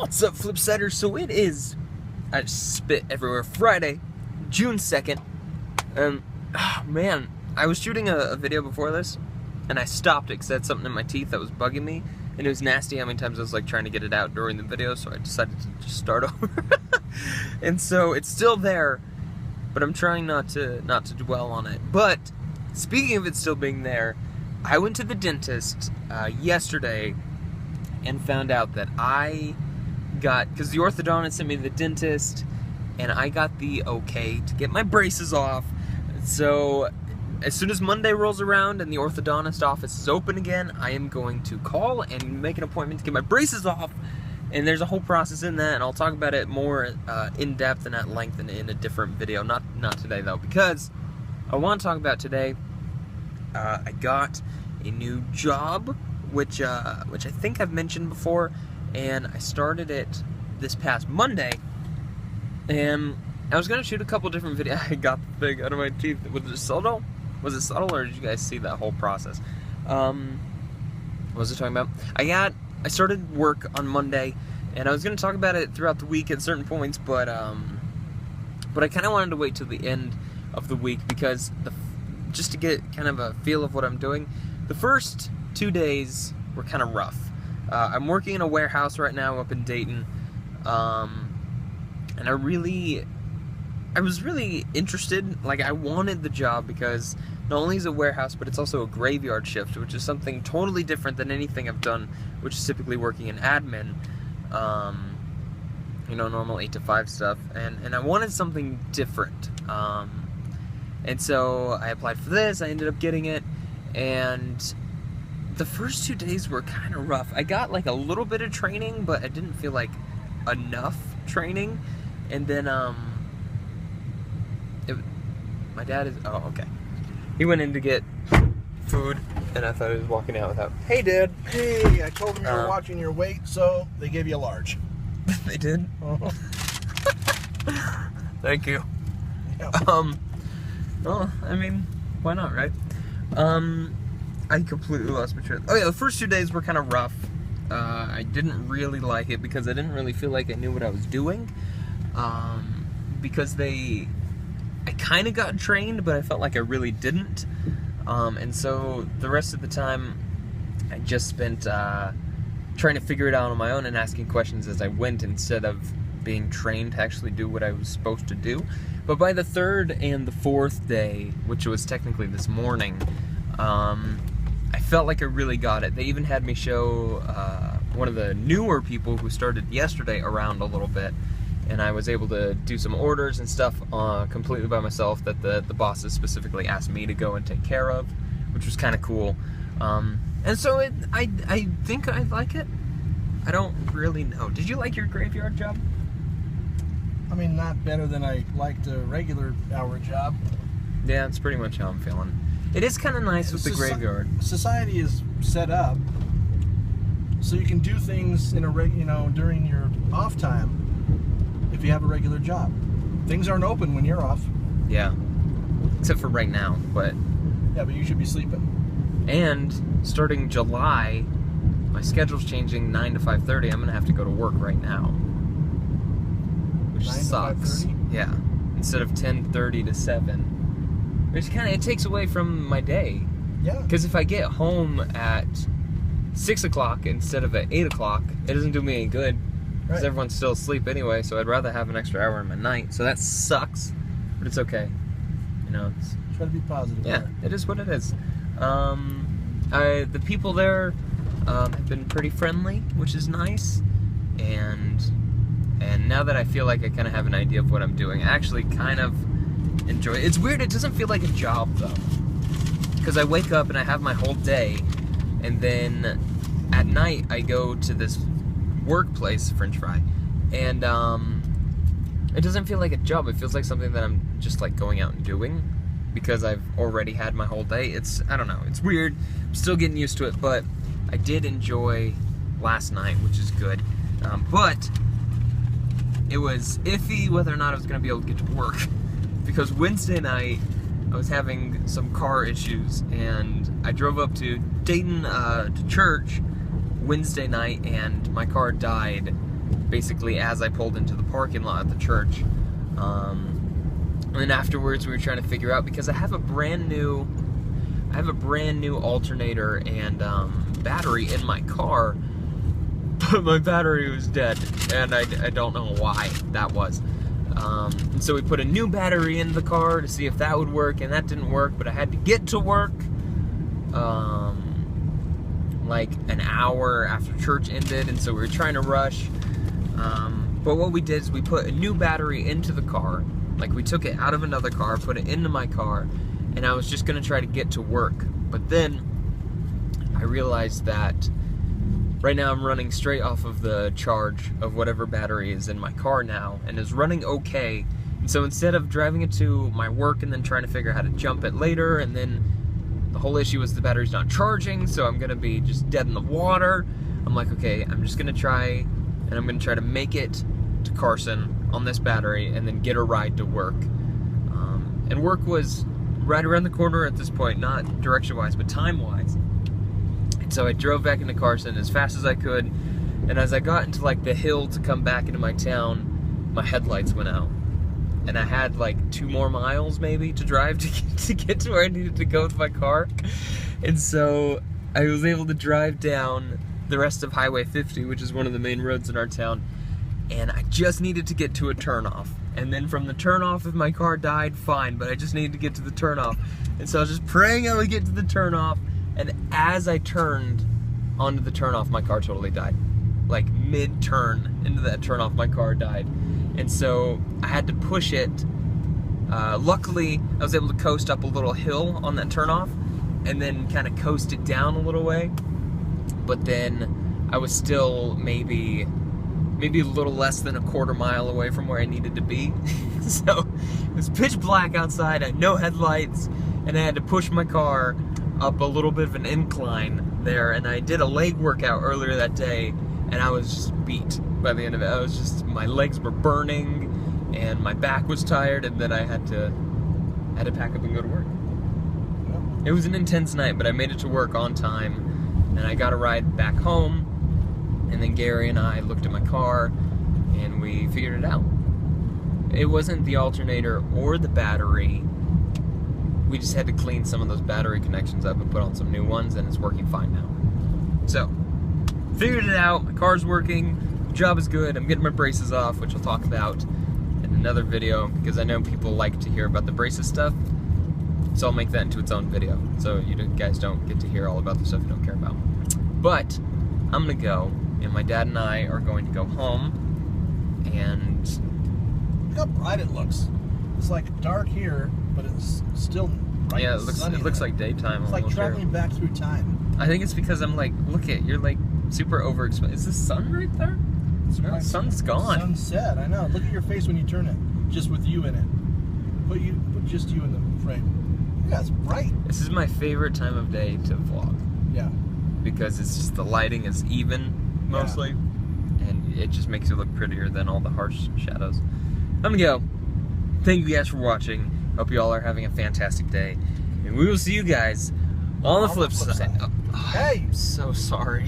What's up, Flipsiders? So it is, I just spit everywhere, Friday, June 2nd, and, oh man, I was shooting a video before this, and I stopped it because I had something in my teeth that was bugging me, and it was nasty how many times I was like trying to get it out during the video, so I decided to just start over. And so it's still there, but I'm trying not to dwell on it. But speaking of it still being there, I went to the dentist yesterday and found out that I got, because the orthodontist sent me to the dentist, and I got the okay to get my braces off. So as soon as Monday rolls around and the orthodontist office is open again, I am going to call and make an appointment to get my braces off. And there's a whole process in that, and I'll talk about it more in depth and at length in a different video. Not today though, because I want to talk about today. I got a new job, which I think I've mentioned before, and I started it this past Monday. And I was gonna shoot a couple different videos. I got the thing out of my teeth. Was it subtle? Was it subtle, or did you guys see that whole process? What was I talking about? I started work on Monday, and I was going to talk about it throughout the week at certain points, but I kind of wanted to wait till the end of the week because just to get kind of a feel of what I'm doing. The first 2 days were kind of rough. I'm working in a warehouse right now up in Dayton, and I was really interested. Like, I wanted the job because not only is it a warehouse, but it's also a graveyard shift, which is something totally different than anything I've done, which is typically working in admin, normal 8 to 5 stuff, and I wanted something different, and so I applied for this. I ended up getting it, and the first 2 days were kind of rough. I got like a little bit of training, but I didn't feel like enough training, and then my dad is, oh, okay. He went in to get food, and I thought he was walking out without, hey, Dad. Hey, I told them you were watching your weight, so they gave you a large. They did? Thank you. Yep. Well, I mean, why not, right? I completely lost my train. Oh yeah, the first 2 days were kind of rough. I didn't really like it because I didn't really feel like I knew what I was doing. Because I kind of got trained, but I felt like I really didn't. And so the rest of the time, I just spent trying to figure it out on my own and asking questions as I went instead of being trained to actually do what I was supposed to do. But by the third and the fourth day, which was technically this morning, I felt like I really got it. They even had me show one of the newer people who started yesterday around a little bit. And I was able to do some orders and stuff completely by myself that the bosses specifically asked me to go and take care of, which was kind of cool. And so I think I like it. I don't really know. Did you like your graveyard job? I mean, not better than I liked a regular hour job. Yeah, it's pretty much how I'm feeling. It is kind of nice with the graveyard. Society is set up so you can do things in during your off time. If you have a regular job, things aren't open when you're off. Yeah, except for right now, but yeah, but you should be sleeping. And starting July, my schedule's changing 9 to 5:30. I'm gonna have to go to work right now, which 9 sucks. to 5:30? Yeah, instead of 10:30 to 7, which it takes away from my day. Yeah. Because if I get home at 6 o'clock instead of at 8 o'clock, it doesn't do me any good. Because everyone's still asleep anyway, so I'd rather have an extra hour in my night. So that sucks, but it's okay. Try to be positive. Yeah, it is what it is. The people there have been pretty friendly, which is nice. And now that I feel like I kind of have an idea of what I'm doing, I actually kind of enjoy it. It's weird, it doesn't feel like a job though. Because I wake up and I have my whole day, and then at night I go to this workplace, French fry, and it doesn't feel like a job. It feels like something that I'm just like going out and doing because I've already had my whole day. I don't know, it's weird. I'm still getting used to it, but I did enjoy last night, which is good. But it was iffy whether or not I was going to be able to get to work because Wednesday night I was having some car issues, and I drove up to Dayton to church Wednesday night, and my car died basically as I pulled into the parking lot at the church. And then afterwards we were trying to figure out, because I have a brand new alternator and battery in my car, but my battery was dead, and I don't know why that was. And so we put a new battery in the car to see if that would work, and that didn't work, but I had to get to work like an hour after church ended, and so we were trying to rush. But what we did is we put a new battery into the car. Like, we took it out of another car, put it into my car, and I was just gonna try to get to work. But then I realized that right now I'm running straight off of the charge of whatever battery is in my car now, and is running okay. And so instead of driving it to my work and then trying to figure out how to jump it later, and then the whole issue was the battery's not charging, so I'm gonna be just dead in the water, I'm like, okay, I'm just gonna try, and I'm gonna try to make it to Carson on this battery and then get a ride to work. And work was right around the corner at this point, not direction-wise, but time-wise. And so I drove back into Carson as fast as I could, and as I got into like the hill to come back into my town, my headlights went out. And I had like 2 more miles maybe to drive to get to where I needed to go with my car. And so I was able to drive down the rest of Highway 50, which is one of the main roads in our town, and I just needed to get to a turnoff. And then from the turnoff, if my car died, fine, but I just needed to get to the turnoff. And so I was just praying I would get to the turnoff, and as I turned onto the turnoff, my car totally died. Like mid-turn into that turnoff, my car died. And so I had to push it. Luckily, I was able to coast up a little hill on that turnoff, and then kind of coast it down a little way. But then I was still maybe a little less than a quarter mile away from where I needed to be. So it was pitch black outside, I had no headlights, and I had to push my car up a little bit of an incline there. And I did a leg workout earlier that day, and I was just beat by the end of it. My legs were burning, and my back was tired, and then I had to pack up and go to work. Yep. It was an intense night, but I made it to work on time, and I got a ride back home. And then Gary and I looked at my car, and we figured it out. It wasn't the alternator or the battery. We just had to clean some of those battery connections up and put on some new ones, and it's working fine now. So, figured it out. My car's working. The job is good. I'm getting my braces off, which I'll talk about in another video, because I know people like to hear about the braces stuff. So I'll make that into its own video, so you guys don't get to hear all about the stuff you don't care about. But I'm gonna go, and my dad and I are going to go home, and Look how bright it looks. It's like dark here, but it's still bright. yeah, and it sunny looks there. like daytime. It's like almost here. traveling back through time. I think it's because I'm like, look at, you're like super overexposed. Is the sun right there? No, the Right. sun's gone. Sunset. I know. Look at your face when you turn it, just with you in it. Put just you in the frame. Yeah, it's bright. This is my favorite time of day to vlog, Yeah. because it's just the lighting is even mostly, and it just makes it look prettier than all the harsh shadows. I'm gonna go. Thank you guys for watching. Hope you all are having a fantastic day, and we will see you guys on the flip side. Oh, Hey! I'm so sorry.